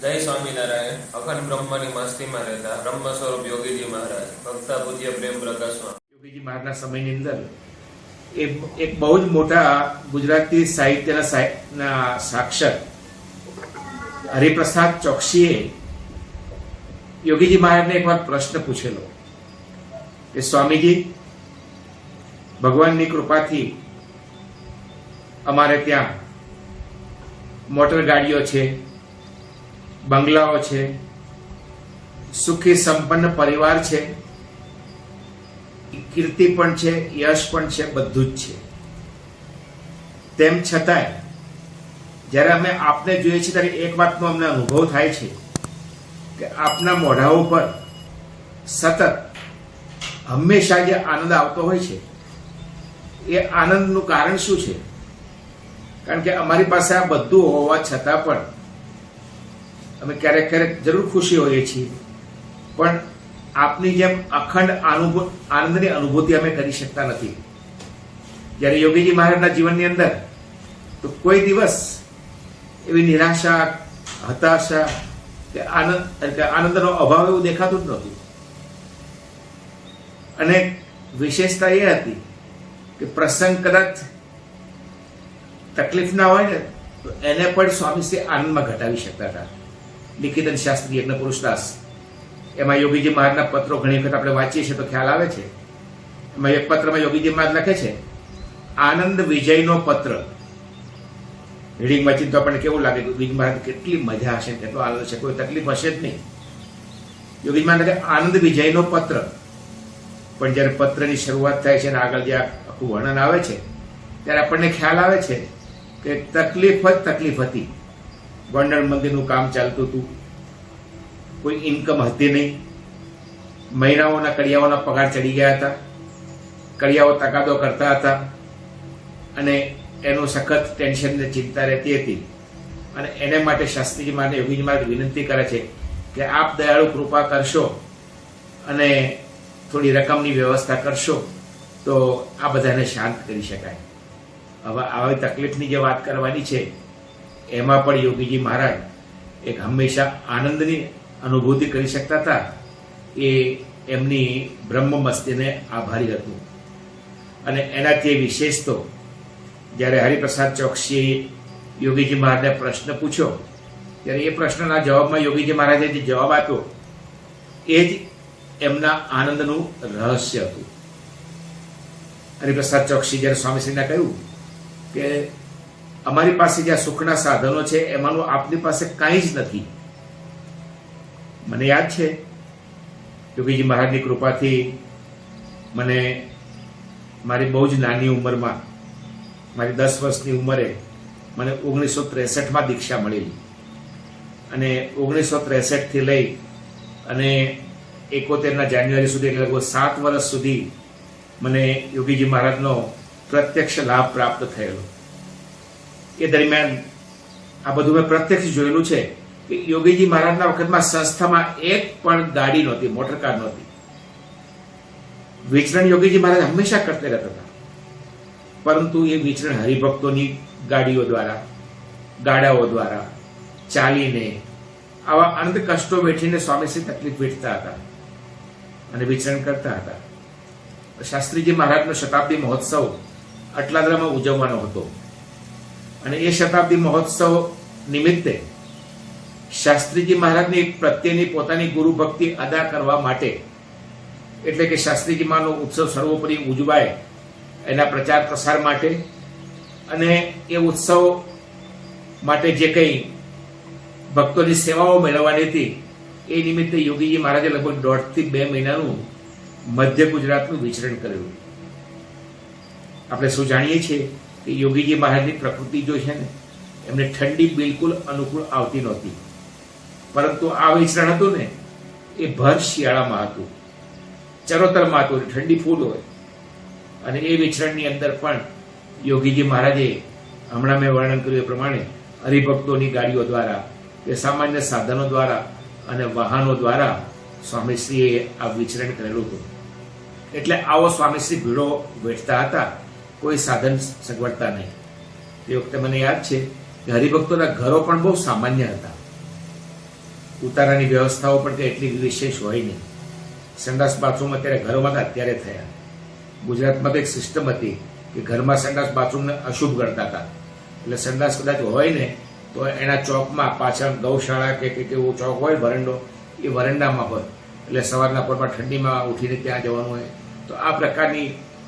જય સ્વામિનારાયણ. અખંડ બ્રહ્મની મસ્તીમાં રહેતા બ્રહ્મ સ્વરૂપ યોગીજી મહારાજ ભક્તા પૂજ્ય પ્રેમ પ્રકાશમાં યોગીજી મહારાજના સમયની અંદર એક બહુ જ મોટા ગુજરાતી સાહિત્યના સાક્ષર હરિપ્રસાદ ચોકસીએ યોગીજી મહારાજને એક વાર પ્રશ્ન પૂછેલો કે સ્વામીજી, ભગવાનની કૃપાથી અમારે ત્યાં મોટર ગાડીઓ છે, બંગલાઓ છે, સુખી સંપન્ન પરિવાર છે, કીર્તિ પણ છે, યશ પણ છે, બધું જ છે. તેમ છતાંય જ્યારે અમે આપને જોઈએ છીએ ત્યારે એક વાતનો અમને અનુભવ થાય છે કે આપના મોઢા ઉપર સતત હંમેશા જે આનંદ આવતો હોય છે એ આનંદનું કારણ શું છે? કારણ કે અમારી પાસે આ બધું હોવા છતાં પણ અમે ક્યારેક ક્યારેક જરૂર ખુશી હોઈએ છીએ, પણ આપની જેમ અખંડ આનંદની અનુભૂતિ અમે કરી શકતા નથી. જ્યારે યોગીજી મહારાજના જીવનની અંદર તો કોઈ દિવસ એવી નિરાશા, હતાશા કે આનંદનો અભાવ એવું દેખાતું જ નહોતું. અને વિશેષતા એ હતી કે પ્રસંગ કદાચ તકલીફ ના હોય ને તો એને પણ સ્વામીશ્રી આનંદમાં ઘટાડી શકતા હતા. લિખિતન શાસ્ત્રી યજ્ઞ પુરુષદાસ, એમાં યોગીજી મહારાજના પત્રો ઘણી વખત આપણે વાંચીએ છીએ તો ખ્યાલ આવે છે. એમાં એક પત્રમાં યોગીજી મહારાજ લખે છે, આનંદ વિજયનો પત્ર. રીડિંગ વાંચીને તો આપણને કેવું લાગે કે યોગીજી મહારાજ કેટલી મજા હશે, કેટલો આનંદ છે, કોઈ તકલીફ હશે જ નહીં. યોગીજી મહારાજ લખે આનંદ વિજયનો પત્ર. પણ જ્યારે પત્રની શરૂઆત થાય છે અને આગળ જે આખું વર્ણન આવે છે ત્યારે આપણને ખ્યાલ આવે છે કે તકલીફ જ તકલીફ હતી. ગોંડલ મંદિરનું કામ ચાલતું હતું, કોઈ ઇન્કમ હતી નહીં, મહિનાઓના કડિયાઓના પગાર ચડી ગયા હતા, કડિયાઓ તકાદો કરતા હતા અને એનું સખત ટેન્શન ને ચિંતા રહેતી હતી. અને એને માટે શાસ્ત્રીજી મહારાજ, યોગીજી મહારાજ વિનંતી કરે છે કે આપ દયાળુ કૃપા કરશો અને થોડી રકમની વ્યવસ્થા કરશો તો આ બધાને શાંત કરી શકાય. હવે આવી તકલીફની જે વાત કરવાની છે એમાં પણ યોગીજી મહારાજ એક હંમેશા આનંદની અનુભૂતિ કરી શકતા હતા. એ એમની બ્રહ્મ મસ્તીને આભારી હતું. અને એનાથી વિશેષ તો જ્યારે હરિપ્રસાદ ચોકસીએ યોગીજી મહારાજને પ્રશ્ન પૂછ્યો ત્યારે એ પ્રશ્નના જવાબમાં યોગીજી મહારાજે જે જવાબ આપ્યો એ જ એમના આનંદનું રહસ્ય હતું. હરિપ્રસાદ ચોકસી જ્યારે સ્વામીશ્રીને કહ્યું કે અમારી પાસે જ્યાં સુખના સાધનો છે એમાંનું આપની પાસે કાંઈ જ નથી. મને યાદ છે યોગીજી મહારાજની કૃપાથી મને મારી બહુ જ નાની ઉંમરમાં, મારી 10 વર્ષની ઉંમરે મને 1963માં દીક્ષા મળેલી. અને 1963થી લઈ અને 71ના જાન્યુઆરી સુધી, એટલે લગભગ 7 વર્ષ સુધી મને યોગીજી મહારાજનો પ્રત્યક્ષ લાભ પ્રાપ્ત થયેલો. એ દરમિયાન આ બધું મેં પ્રત્યક્ષ જોયેલું છે કે યોગીજી મહારાજના વખતમાં સંસ્થામાં એક પણ ગાડી નહોતી, મોટરકાર નહોતી. વિચરણ યોગીજી મહારાજ હંમેશા કરતા રહેતા હતા, પરંતુ એ વિચરણ હરિભક્તોની ગાડીઓ દ્વારા, ગાડાઓ દ્વારા ચાલીને આવા અનંત કષ્ટો વેઠીને સ્વામીશ્રી તકલીફ વેઠતા હતા અને વિચરણ કરતા હતા. શાસ્ત્રીજી મહારાજનો શતાબ્દી મહોત્સવ અટલાદરામાં ઉજવવાનો હતો અને એ શતાબ્દી મહોત્સવ નિમિત્તે શાસ્ત્રીજી મહારાજની પ્રત્યેની પોતાની ગુરુ ભક્તિ અદા કરવા માટે, એટલે કે શાસ્ત્રીજી મહારાજનો ઉત્સવ સર્વોપરી ઉજવાય એના પ્રચાર પ્રસાર માટે અને એ ઉત્સવ માટે જે કંઈ ભક્તોની સેવાઓ મેળવવાની હતી એ નિમિત્તે યોગીજી મહારાજે લગભગ 1.5 થી 2 મહિનાનું મધ્ય ગુજરાતનું વિચરણ કરેલું. આપણે શું જાણીએ છીએ કે યોગીજી મહારાજની પ્રકૃતિ જો છે ને એમને ઠંડી બિલકુલ અનુકૂળ આવતી નહોતી, પરંતુ આ વિચરણ હતું ને એ ભર શિયાળામાં હતું, ચરોતરમાં હતું, ઠંડી ફૂલ હોય. અને એ વિચરણની અંદર પણ યોગીજી મહારાજે હમણાં મેં વર્ણન કર્યું એ પ્રમાણે હરિભક્તોની ગાડીઓ દ્વારા કે સામાન્ય સાધનો દ્વારા અને વાહનો દ્વારા સ્વામીશ્રીએ આ વિચરણ કરેલું હતું. એટલે આવો સ્વામીશ્રી ભીડો વેઠતા હતા, કોઈ સાધન સગવડતા નહીં. તે વખતે મને યાદ છે કે હરિભક્તોના ઘરો પણ બહુ સામાન્ય હતા. ઉતારાની વ્યવસ્થાઓ પણ તે એટલી વિશેષ હોય નહીં. સંડાસ બાથરૂમ અત્યારે ઘરોમાં હતા અત્યારે થયા. ગુજરાતમાં તો એક સિસ્ટમ હતી કે ઘરમાં સંડાસ બાથરૂમને અશુભ ગણતા હતા. એટલે સંડાસ કદાચ હોય ને તો એના ચોકમાં પાછળ ગૌશાળા કે એવો ચોક હોય વરંડો, એ વરંડામાં હોય. એટલે સવારના પોરમાં ઠંડીમાં ઉઠીને ત્યાં જવાનું હોય. તો આ પ્રકારની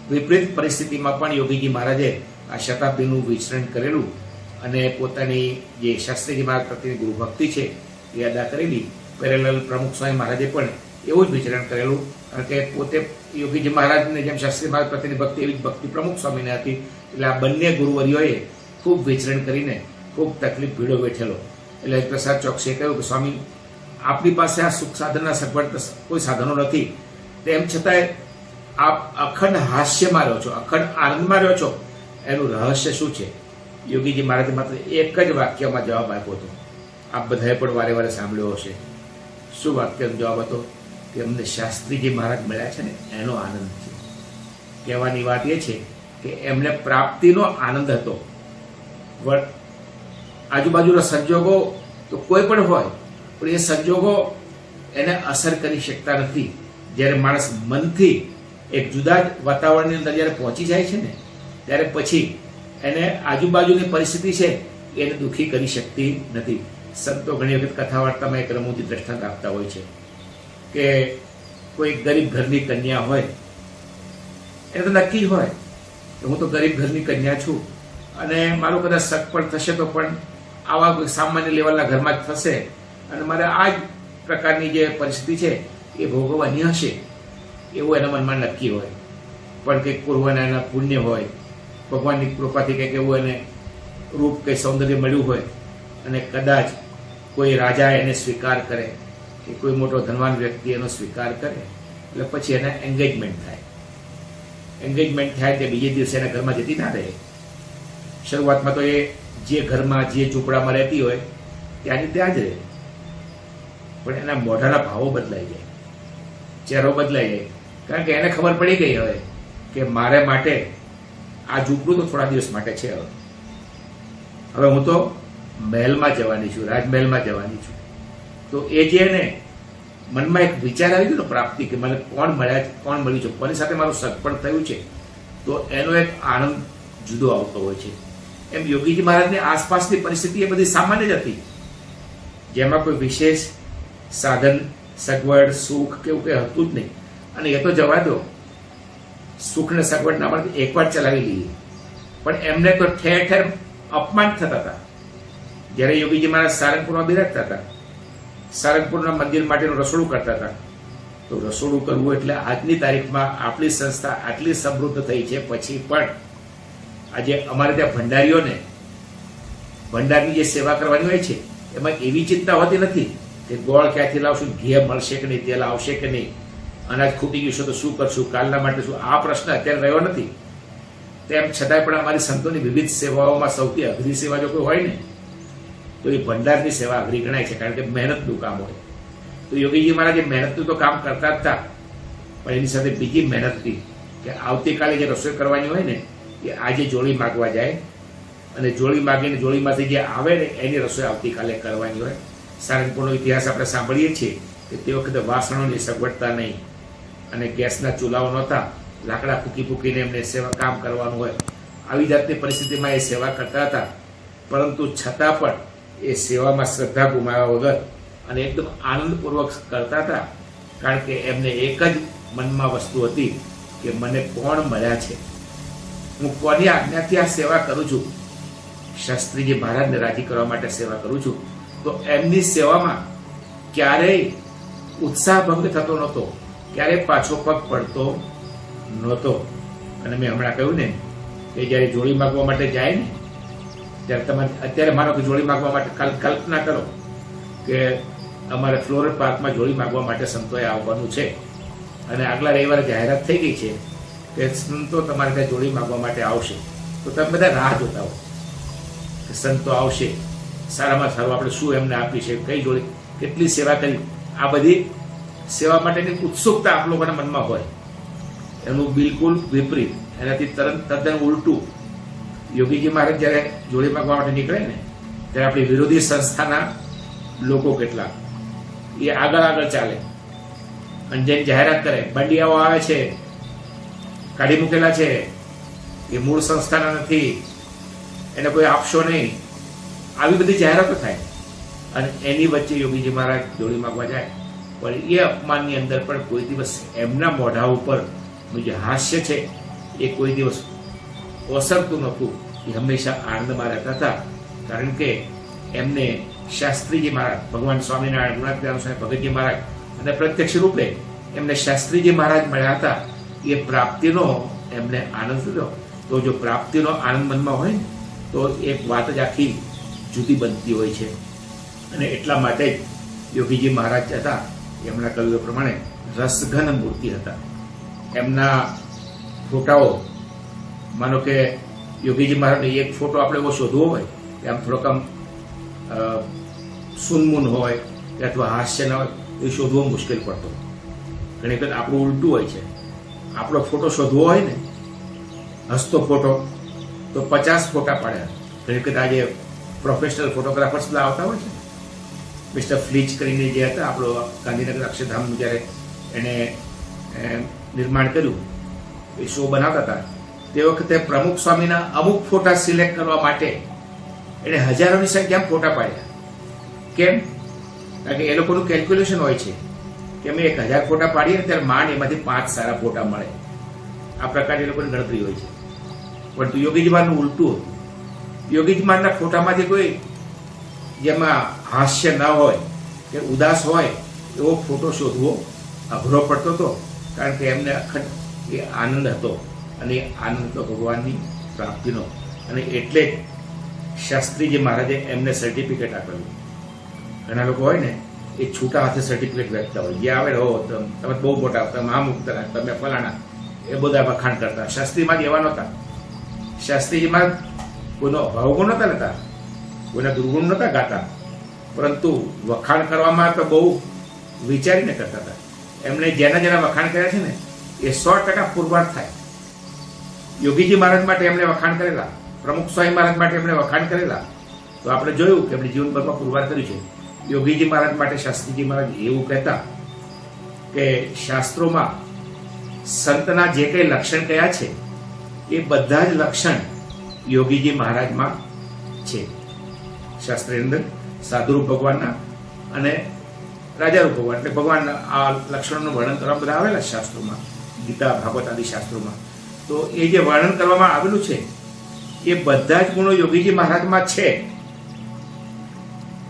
વિપરીત પરિસ્થિતિમાં પણ યોગીજી મહારાજે આ શતાબ્દીનું વિચરણ કરેલું અને પોતાની જે શાસ્ત્રીજી મહારાજ પ્રત્યેની ગુરુભક્તિ છે એ અદા કરેલી. પેરેલલ પ્રમુખ સ્વામી મહારાજે પણ એવું જ વિચરણ કરેલું, કારણ કે પોતે યોગીજી મહારાજને જેમ શાસ્ત્રી મહારાજ પ્રત્યેની ભક્તિ એવી જ ભક્તિ પ્રમુખ સ્વામીને હતી. એટલે આ બંને ગુરુવર્યોએ ખૂબ વિચરણ કરીને ખૂબ તકલીફ ભીડો બેઠેલો. એટલે પ્રસાદ ચોકસીએ કહ્યું કે સ્વામી, આપની પાસે આ સુખ સાધનના સગવડ કોઈ સાધનો નથી, તેમ છતાંય આપ અખંડ હાસ્યમાં રહ્યો છો, અખંડ આનંદમાં રહ્યો છો, એનું રહસ્ય શું છે? યોગીજી મહારાજે માત્ર એક જ વાક્યમાં જવાબ આપ્યો હતો. આપ બધાએ પણ વારે વારે સાંભળ્યો હશે. શું વાક્યનો જવાબ હતો? કે અમને શાસ્ત્રીજી મહારાજ મળ્યા છે ને એનો આનંદ છે. કહેવાની વાત એ છે કે એમને પ્રાપ્તિનો આનંદ હતો. આજુબાજુના સંજોગો તો કોઈ પણ હોય, પણ એ સંજોગો એને અસર કરી શકતા નથી. જ્યારે માણસ મનથી એક જુદા જ વાતાવરણની અંદર જ્યારે પહોંચી જાય છે ને, ત્યારે પછી એને આજુબાજુની પરિસ્થિતિ છે એને દુઃખી કરી શકતી નથી. સંતો ઘણી વખત કથા વાર્તામાં એક રમૂજી દ્રષ્ટાંત આપતા હોય છે કે કોઈ ગરીબ ઘરની કન્યા હોય, એને તો નક્કી જ હોય કે હું તો ગરીબ ઘરની કન્યા છું અને મારું કદાચ શક પણ થશે તો પણ આવા સામાન્ય લેવલના ઘરમાં જ થશે અને મારે આ જ પ્રકારની જે પરિસ્થિતિ છે એ ભોગવવાની હશે, એવું એના મનમાં નક્કી હોય. પણ કંઈક પૂર્વના એના પુણ્ય હોય, ભગવાનની કૃપાથી કંઈક એવું એને રૂપ કંઈ સૌંદર્ય મળ્યું હોય અને કદાચ કોઈ રાજા એને સ્વીકાર કરે કે કોઈ મોટો ધનવાન વ્યક્તિ એનો સ્વીકાર કરે, એટલે પછી એના એન્ગેજમેન્ટ થાય. એન્ગેજમેન્ટ થાય તે બીજે દિવસે એના ઘરમાં જતી ના રહે. શરૂઆતમાં તો એ જે ઘરમાં જે ઝૂંપડામાં રહેતી હોય ત્યાંની ત્યાં જ રહે, પણ એના મોઢાના ભાવો બદલાઈ જાય, ચહેરો બદલાઈ જાય. કારણ કે એને ખબર પડી ગઈ હવે કે મારે માટે આ ઝૂંપડું તો થોડા દિવસ માટે છે. હવે હું તો મહેલમાં જવાની છું, રાજમહેલમાં જવાની છું. તો એ જે ને મનમાં એક વિચાર આવી ગયો ને પ્રાપ્તિ, કે મને કોણ મળ્યું છે, કોની સાથે મારું સગપણ થયું છે, તો એનો એક આનંદ જુદો આવતો હોય છે. એમ યોગીજી મહારાજની આસપાસની પરિસ્થિતિ એ બધી સામાન્ય જ હતી, જેમાં કોઈ વિશેષ સાધન સગવડ સુખ કે એવું કંઈ હતું જ નહીં. અને એ તો જવા દો, સુખ ને સગવડ ના મળે એકવાર ચલાવી લઈએ, પણ એમને તો ઠેર ઠેર અપમાન થતા હતા. જ્યારે યોગીજી મહારાજ સારંગપુરમાં બિરાજતા હતા, સારંગપુરના મંદિર માટેનું રસોડું કરતા હતા, તો રસોડું કરવું એટલે આજની તારીખમાં આપણી સંસ્થા આટલી સમૃદ્ધ થઈ છે પછી પણ આજે અમારે ત્યાં ભંડારીઓને ભંડારની જે સેવા કરવાની હોય છે એમાં એવી ચિંતા હોતી નથી કે ગોળ ક્યાંથી લાવશું, ઘી મળશે કે નહીં, તેલ આવશે કે નહીં, અનાજ ખૂટી ગયું છે તો શું કરશું, કાલના માટે શું, આ પ્રશ્ન અત્યારે રહ્યો નથી. તેમ છતાંય પણ અમારી સંતોની વિવિધ સેવાઓમાં સૌથી અઘરી સેવા જો કોઈ હોય ને તો એ ભંડારની સેવા અઘરી ગણાય છે, કારણ કે મહેનતનું કામ હોય. તો યોગીજી મહારાજ મહેનતનું તો કામ કરતા જ હતા, પણ એની સાથે બીજી મહેનત હતી કે આવતીકાલે જે રસોઈ કરવાની હોય ને એ આજે જોડી માગવા જાય અને જોડી માગીને જોડીમાંથી જે આવે ને એની રસોઈ આવતીકાલે કરવાની હોય. સારંગપુરનો ઇતિહાસ આપણે સાંભળીએ છીએ કે તે વખતે વાસણોની સગવડતા નહીં અને ગેસના ચૂલાઓ નહોતા, લાકડા ફૂકીને એમને સેવા કામ કરવાનું હોય. આવી જાતની પરિસ્થિતિમાં એ સેવા કરતા હતા, પરંતુ છતાં પણ એ સેવામાં શ્રદ્ધા ગુમાવ્યા વગર અને એકદમ આનંદપૂર્વક કરતા હતા, કારણ કે એમને એક જ મનમાં વસ્તુ હતી કે મને કોણ મળ્યા છે, હું કોની આજ્ઞાથી આ સેવા કરું છું, શાસ્ત્રીજી મહારાજને રાજી કરવા માટે સેવા કરું છું. તો એમની સેવામાં ક્યારેય ઉત્સાહ ભંગ થતો નહોતો, ક્યારેય પાછો પગ પડતો નહોતો. અને મેં હમણાં કહ્યું ને કે જ્યારે જોડી માગવા માટે જાય ને ત્યારે તમે અત્યારે માનો કે જોડી માગવા માટે કલ્પના કરો કે અમારે ફ્લોરલ પાર્કમાં જોડી માગવા માટે સંતોએ આવવાનું છે અને આગલા રવિવારે જાહેરાત થઈ ગઈ છે કે સંતો તમારે ત્યાં જોડી માગવા માટે આવશે, તો તમે બધા રાહ જોતા હો કે સંતો આવશે, સારામાં સારું આપણે શું એમને આપી છે, કઈ જોડી, કેટલી સેવા કરી. આ બધી સેવા માટેની ઉત્સુકતા આપ લોકોના મનમાં હોય. એનું બિલકુલ વિપરીત, એનાથી તદ્દન ઉલટું યોગીજી મહારાજ જ્યારે જોડી માગવા માટે નીકળે ને ત્યારે આપણી વિરોધી સંસ્થાના લોકો કેટલા એ આગળ ચાલે અને જેમ જાહેરાત કરે બંડિયાઓ આવે છે, કાઢી મૂકેલા છે, એ મૂળ સંસ્થાના નથી, એને કોઈ આપશો નહીં, આવી બધી જાહેરાતો થાય અને એની વચ્ચે યોગીજી મહારાજ જોડી માંગવા જાય. પણ એ અપમાનની અંદર પણ કોઈ દિવસ એમના મોઢા ઉપર જે હાસ્ય છે એ કોઈ દિવસ ઓસરતું નહોતું. એ હંમેશા આનંદમાં રહેતા હતા, કારણ કે એમને શાસ્ત્રીજી મહારાજ, ભગવાન સ્વામિનારાયણ, ગુણાતીતાનંદ સ્વામી ભગતજી મહારાજ અને પ્રત્યક્ષ રૂપે એમને શાસ્ત્રીજી મહારાજ મળ્યા હતા. એ પ્રાપ્તિનો એમને આનંદ થયો. તો જો પ્રાપ્તિનો આનંદ મનમાં હોય ને તો એક વાત જ આખી જુદી બનતી હોય છે. અને એટલા માટે જ યોગીજી મહારાજ હતા, એમના કહ્યું પ્રમાણે રસઘન મૂર્તિ હતા. એમના ફોટાઓ, માનો કે યોગીજી મહારાજનો એક ફોટો આપણે એવો શોધવો હોય કે આમ થોડોક આમ સુનમુન હોય અથવા હાસ્ય ના હોય, એ શોધવો મુશ્કેલ પડતો. ઘણી વખત આપણું ઉલટું હોય છે. આપણો ફોટો શોધવો હોય ને, હસતો ફોટો, તો 50 ફોટા પાડ્યા. ઘણી વખત આજે પ્રોફેશનલ ફોટોગ્રાફર્સ બધા આવતા હોય છે. મિસ્ટર ફ્લીચ કરીને જે હતા, આપણો ગાંધીનગર અક્ષરધામનું જ્યારે એને નિર્માણ કર્યું, એ શો બનાવતા હતા, તે વખતે પ્રમુખ સ્વામીના અમુક ફોટા સિલેક્ટ કરવા માટે એને હજારોની સંખ્યામાં ફોટા પાડ્યા. કેમ? કારણ કે એ લોકોનું કેલ્ક્યુલેશન હોય છે કે અમે 1000 ફોટા પાડીએ ને ત્યારે માંડ એમાંથી 5 સારા ફોટા મળે. આ પ્રકારની એ લોકોની ગણતરી હોય છે. પરંતુ યોગીજી મહારાજનું ઉલટું હતું. યોગીજી મહારાજના ફોટામાંથી કોઈ જેમાં હાસ્ય ન હોય કે ઉદાસ હોય એવો ફોટો શોધવો અઘરો પડતો હતો, કારણ કે એમને અખંડ એ આનંદ હતો. અને એ આનંદ તો ભગવાનની પ્રાપ્તિનો. અને એટલે જ શાસ્ત્રીજી મહારાજે એમને સર્ટિફિકેટ આપેલું. ઘણા લોકો હોય ને, એ છૂટા હાથે સર્ટિફિકેટ વેચતા હોય, જે આવે હો તમે બહુ મોટા, તમે આમ ઉગતા, તમે ફલાણા, એ બધા વખાણ કરતા. શાસ્ત્રીમાં જ એવા નહોતા. શાસ્ત્રીજીમાં કોઈનો અભાવ ગુણ નહોતા લેતા, કોઈના દુર્ગુણ નહોતા ગાતા, પરંતુ વખાણ કરવામાં તો બહુ વિચારીને કરતા હતા. એમણે જેના વખાણ કર્યા છે ને, એ 100% પુરવાર થાય. યોગીજી મહારાજ માટે એમણે વખાણ કરેલા, પ્રમુખ સ્વામી મહારાજ માટે એમણે વખાણ કરેલા, તો આપણે જોયું કે એમણે જીવનભરમાં પુરવાર કર્યું છે. યોગીજી મહારાજ માટે શાસ્ત્રીજી મહારાજ એવું કહેતા કે શાસ્ત્રોમાં સંતના જે કંઈ લક્ષણ કયા છે એ બધા જ લક્ષણ યોગીજી મહારાજમાં છે. શાસ્ત્રની અંદર સાધુરૂપ ભગવાનના અને રાજારૂપ ભગવાન, એટલે ભગવાનના આ લક્ષણોનું વર્ણન કરવા બધા આવેલા શાસ્ત્રોમાં, ગીતા, ભાગવત આદિ શાસ્ત્રોમાં. તો એ જે વર્ણન કરવામાં આવેલું છે એ બધા જ ગુણો યોગીજી મહારાજમાં છે.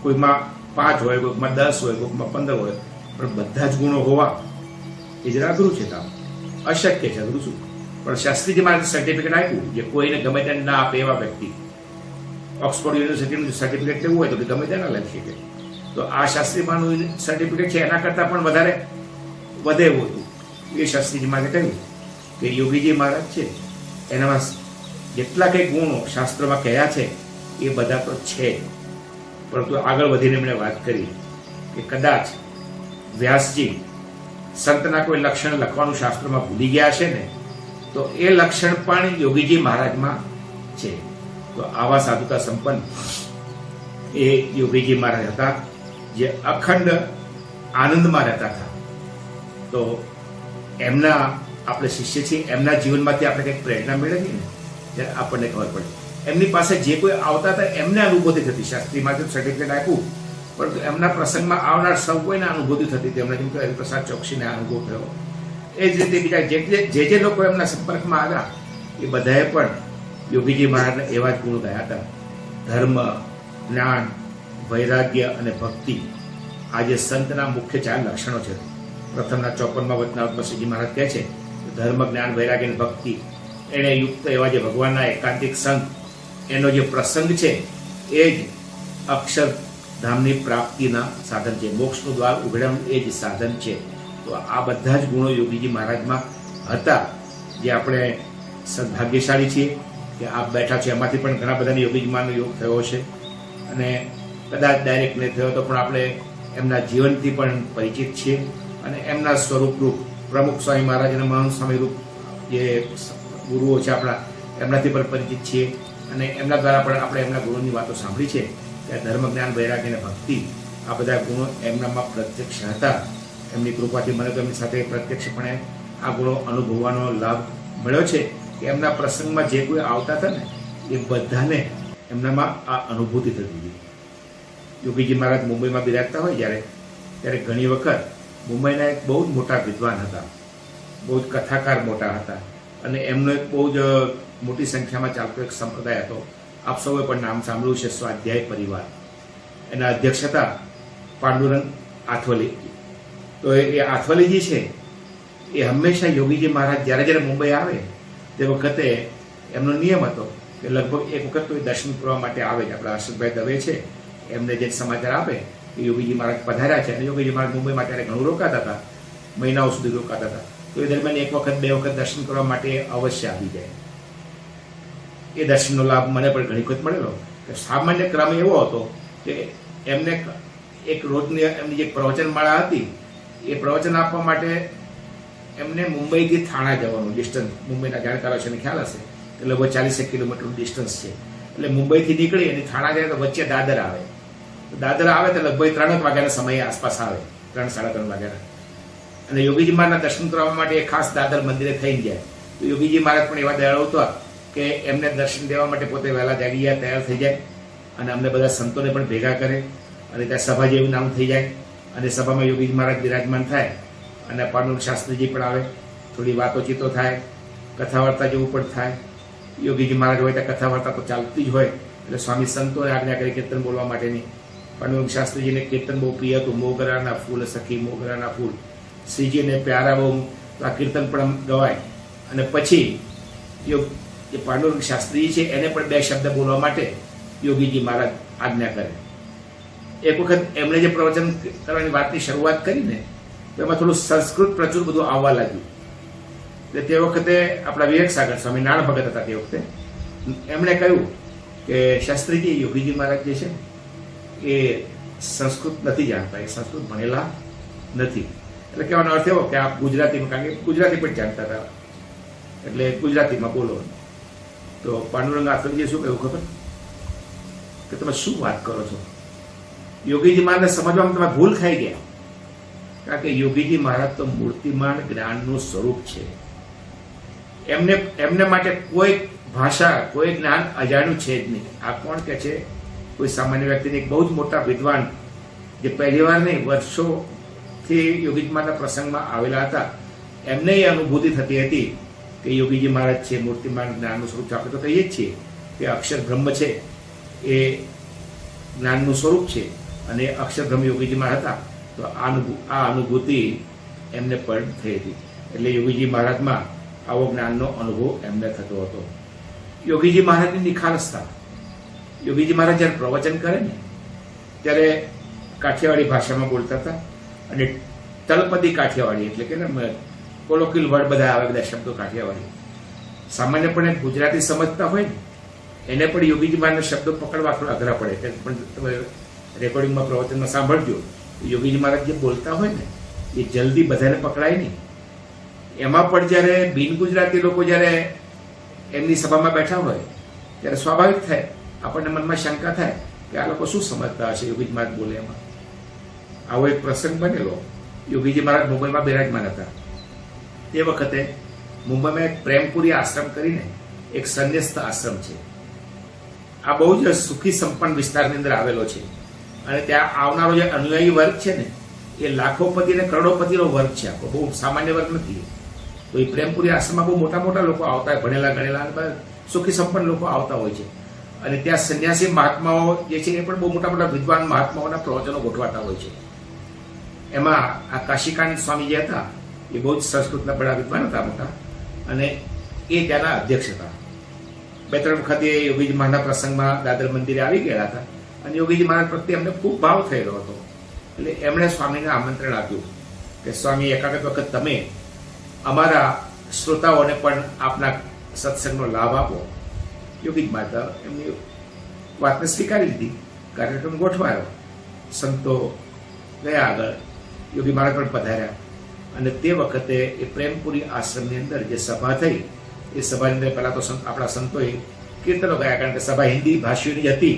કોઈમાં 5 હોય, કોઈમાં 10 હોય, કોઈમાં 15 હોય, પણ બધા જ ગુણો હોવા એ જરા અઘરું છે. કામ અશક્ય છે, અઘરું શું. પણ શાસ્ત્રીજી મહારાજે સર્ટિફિકેટ આપ્યું, જે કોઈને ગમે તેને ના આપે એવા વ્યક્તિ. ઓક્સફોર્ડ યુનિવર્સિટીનું સર્ટિફિકેટ લેવું હોય તો ગમે તેને લઈ શકે. તો આ શાસ્ત્રીમાંનું સર્ટિફિકેટ છે એના કરતાં પણ વધે એવું હતું. એ શાસ્ત્રીજી મહારાજે કહ્યું કે યોગીજી મહારાજ છે એનામાં જેટલા કંઈ ગુણો શાસ્ત્રમાં કહ્યા છે એ બધા તો છે. પરંતુ આગળ વધીને એમણે વાત કરી કે કદાચ વ્યાસજી સંતના કોઈ લક્ષણ લખવાનું શાસ્ત્રમાં ભૂલી ગયા છે ને, તો એ લક્ષણ પણ યોગીજી મહારાજમાં છે. તો આવા સાધુતા સંપન્ન એ યોગીજી મહારાજ હતા, જે અખંડ આનંદમાં રહેતા હતા. તો એમના આપણે શિષ્ય છીએ, એમના જીવનમાંથી આપણે કંઈક પ્રેરણા મેળવીએ ને ત્યારે આપણને ખબર પડે. એમની પાસે જે કોઈ આવતા હતા એમને અનુભૂતિ થતી. શાસ્ત્રીમાં સર્ટિફિકેટ આપ્યું, પરંતુ એમના પ્રસંગમાં આવનાર સૌ કોઈને અનુભૂતિ થતી હતી. એમણે જેમ કે હરિપ્રસાદ ચોકસીને અનુભવ થયો, એ જ રીતે બીજા જે લોકો એમના સંપર્કમાં આવ્યા એ બધાએ પણ યોગીજી મહારાજને એવા જ ગુણ ગયા હતા. ધર્મ, જ્ઞાન, વૈરાગ્ય અને ભક્તિ, આ જે સંતના મુખ્ય 4 લક્ષણો છે. પ્રથમના 54માં વચનામૃતમાં શ્રીજી મહારાજ કહે છે ધર્મ, જ્ઞાન, વૈરાગ્ય અને ભક્તિ એને યુક્ત એવા જે ભગવાનના એકાંતિક સંત, એનો જે પ્રસંગ છે એ જ અક્ષરધામની પ્રાપ્તિના સાધન છે. મોક્ષનું દ્વાર ઉઘડવાનું એ જ સાધન છે. તો આ બધા જ ગુણો યોગીજી મહારાજમાં હતા, જે આપણે સદભાગ્યશાળી છીએ કે આપ બેઠા છે. એમાંથી પણ ઘણા બધાને યોગીજી મહારાજનો યોગ થયો છે, અને કદાચ ડાયરેક્ટ નહીં થયો તો પણ આપણે એમના જીવનથી પણ પરિચિત છીએ. અને એમના સ્વરૂપરૂપ પ્રમુખ સ્વામી મહારાજ અને મહાન સ્વામી રૂપ જે ગુરુઓ છે આપણા, એમનાથી પણ પરિચિત છીએ. અને એમના દ્વારા પણ આપણે એમના ગુરુની વાતો સાંભળી છે કે ધર્મ, જ્ઞાન, વૈરાગ્ય અને ભક્તિ આ બધા ગુણો એમનામાં પ્રત્યક્ષ હતા. એમની કૃપાથી મને તો એમની સાથે પ્રત્યક્ષપણે આ ગુણો અનુભવવાનો લાભ મળ્યો છે કે એમના પ્રસંગમાં જે કોઈ આવતા હતા ને એ બધાને એમનામાં આ અનુભૂતિ થતી હતી. યોગીજી મહારાજ મુંબઈમાં બિરાજતા હોય ત્યારે ઘણી વખત મુંબઈના એક બહુ જ મોટા વિદ્વાન હતા, બહુ જ કથાકાર મોટા હતા, અને એમનો એક બહુ જ મોટી સંખ્યામાં ચાલતો એક સંપ્રદાય હતો. આપ સૌએ પણ નામ સાંભળ્યું છે, સ્વાધ્યાય પરિવાર. એના અધ્યક્ષ હતા પાંડુરંગ આથવલી. તો એ આથવલીજી છે એ હંમેશા યોગીજી મહારાજ જ્યારે મુંબઈ આવે તે વખતે એમનો નિયમ હતો કે લગભગ એક વખત તો એ દર્શન કરવા માટે આવે જ. આપણા હર્ષદભાઈ દવે છે એમને જે સમાચાર આપે કે યોગીજી મહારાજ પધાર્યા છે, અને યોગીજી મહારાજ મુંબઈમાં ત્યારે ઘણું રોકાતા હતા, મહિનાઓ સુધી રોકાતા હતા. તો એ દરમિયાન એક વખત બે વખત દર્શન કરવા માટે અવશ્ય આવી જાય. એ દર્શનનો લાભ મને પણ ઘણી વખત મળેલો. કે સામાન્ય ક્રમ એવો હતો કે એમને એક રોજની એમની જે પ્રવચનમાળા હતી એ પ્રવચન આપવા માટે એમને મુંબઈથી થાણા જવાનું ડિસ્ટન્સ, મુંબઈના જાણકારો છે એને ખ્યાલ હશે કે લગભગ 40 કિલોમીટરનું ડિસ્ટન્સ છે. એટલે મુંબઈથી નીકળી અને થાણા જાય તો વચ્ચે દાદર આવે. દાદર આવે તો લગભગ 3 વાગ્યાના સમયે આસપાસ આવે, 3 સાડા 3 વાગ્યાના. અને યોગીજી મહારાજના દર્શન કરવા માટે એ ખાસ દાદર મંદિરે થઈ જાય. તો યોગીજી મહારાજ પણ એવા દયાળુ હતા કે એમને દર્શન દેવા માટે પોતે વહેલા જાગી જાય, તૈયાર થઈ જાય, અને અમને બધા સંતોને પણ ભેગા કરે, અને ત્યાં સભા જેવું નામ થઈ જાય. અને સભામાં યોગીજી મહારાજ બિરાજમાન થાય, અને પાંડુરંગ શાસ્ત્રીજી પણ આવે, થોડી વાતોચીતો થાય, કથા વાર્તા જેવું પણ થાય. યોગીજી મહારાજ હોય ત્યાં કથા વાર્તા તો ચાલતી જ હોય. એટલે સ્વામી સંતોને આજ્ઞા કરી કીર્તન બોલવા માટેની. પાંડુરંગ શાસ્ત્રીજીને કીર્તન બહુ પ્રિય હતું, મોગરાના ફૂલ સખી મોગરાના ફૂલ, શ્રીજીને પ્યારા બહુ, તો આ કીર્તન પણ ગવાય. અને પછી જે પાંડુરંગ શાસ્ત્રીજી છે એને પણ 2 શબ્દ બોલવા માટે યોગીજી મહારાજ આજ્ઞા કરે. એક વખત એમણે જે પ્રવચન કરવાની વાતની શરૂઆત કરીને તો એમાં થોડું સંસ્કૃત પ્રચુર બધું આવવા લાગ્યું. તે વખતે આપણા વિવેક સાગર સ્વામી નાણ ભગત હતા. તે વખતે એમણે કહ્યું કે શાસ્ત્રીજી, યોગીજી મહારાજ જે છે એ સંસ્કૃત નથી જાણતા, એ સંસ્કૃત ભણેલા નથી. એટલે કહેવાનો અર્થ એવો કે આપ ગુજરાતીમાં, કારણ કે ગુજરાતી પણ જાણતા હતા, એટલે ગુજરાતીમાં બોલો. તો પાંડુરંગ આથવલીજીએ શું કહ્યું ખબર? કે તમે શું વાત કરો છો? યોગીજી મહારાજને સમજવામાં તમે ભૂલ ખાઈ ગયા. કારણ કે યોગીજી મહારાજ તો મૂર્તિમાન જ્ઞાનનું સ્વરૂપ છે. એમને માટે કોઈ ભાષા, કોઈ જ્ઞાન અજાણ્યું છે જ નહીં. આ કોણ કે છે? કોઈ સામાન્ય વ્યક્તિને એક બહુ જ મોટા વિદ્વાન, જે પહેલી વાર નહીં વર્ષોથી યોગીજી મહારાજના પ્રસંગમાં આવેલા હતા, એમને એ અનુભૂતિ થતી હતી કે યોગીજી મહારાજ છે મૂર્તિમાન જ્ઞાનનું સ્વરૂપ. આપણે તો કહીએ જ છીએ કે અક્ષર બ્રહ્મ છે એ જ્ઞાનનું સ્વરૂપ છે, અને અક્ષર બ્રહ્મ યોગીજી મહારાજ હતા. તો આ અનુભૂતિ એમને પણ થઈ હતી. એટલે યોગીજી મહારાજમાં આવો જ્ઞાનનો અનુભવ એમને થતો હતો. યોગીજી મહારાજની નિખાલસતા. યોગીજી મહારાજ જ્યારે પ્રવચન કરે ને ત્યારે કાઠિયાવાડી ભાષામાં બોલતા હતા, અને તળપદી કાઠિયાવાડી, એટલે કે ને કોલોકિલ વર્ડ બધા આવે, બધા શબ્દો કાઠિયાવાડી. સામાન્યપણે ગુજરાતી સમજતા હોય ને એને પણ યોગીજી મહારાજના શબ્દો પકડવા થોડા અઘરા પડે. પણ તમે રેકોર્ડિંગમાં પ્રવચનમાં સાંભળજો, યોગીજી મહારાજ જે બોલતા હોય ને એ જલ્દી બધાને પકડાય નહીં. એમાં પણ જ્યારે બિન ગુજરાતી લોકો જ્યારે એમની સભામાં બેઠા હોય ત્યારે સ્વાભાવિક થાય, આપણને મનમાં શંકા થાય કે આ લોકો શું સમજતા હશે યોગીજી મહારાજ બોલે એમાં. આવો એક પ્રસંગ બનેલો. યોગીજી મહારાજ મુંબઈમાં બિરાજમાન હતા. તે વખતે મુંબઈમાં એક પ્રેમપુરી આશ્રમ કરીને એક સંન્યસ્ત આશ્રમ છે. આ બહુ જ સુખી સંપન્ન વિસ્તારની અંદર આવેલો છે, અને ત્યાં આવનારો જે અનુયાયી વર્ગ છે ને એ લાખોપતિ અને કરોડોપતિનો વર્ગ છે. આખો બહુ સામાન્ય વર્ગ નથી. તો એ પ્રેમપુરી આશ્રમમાં બહુ મોટા મોટા લોકો આવતા હોય, ભણેલા ગણેલા સુખી સંપન્ન લોકો આવતા હોય છે. અને ત્યાં સંન્યાસી મહાત્માઓ જે છે એ પણ બહુ મોટા મોટા વિદ્વાન મહાત્માઓના પ્રવચનો ગોઠવાતા હોય છે. એમાં આ કાશીકાંત સ્વામી જે હતા એ બહુ જ સંસ્કૃતના બડા વિદ્વાન હતા મોટા, અને એ ત્યાંના અધ્યક્ષ હતા. 2-3 વખત એ યોગીજી મહારાજના પ્રસંગમાં દાદર મંદિરે આવી ગયા હતા, અને યોગીજી મહારાજ પ્રત્યે એમને ખૂબ ભાવ થયેલો હતો. એટલે એમણે સ્વામીને આમંત્રણ આપ્યું કે સ્વામી, એકાદ વખત તમે અમારા શ્રોતાઓને પણ આપના સત્સંગનો લાભ આપો. યોગીજી મહારાજ એમની વાતને સ્વીકારી લીધી, કાર્યક્રમ ગોઠવાયો. સંતો ગયા આગળ, યોગી મહારાજ પણ પધાર્યા. અને તે વખતે એ પ્રેમપુરી આશ્રમની અંદર જે સભા થઈ એ સભાની અંદર પહેલા તો આપણા સંતોએ કીર્તનો ગયા, કારણ કે સભા હિન્દી ભાષીઓની જ હતી.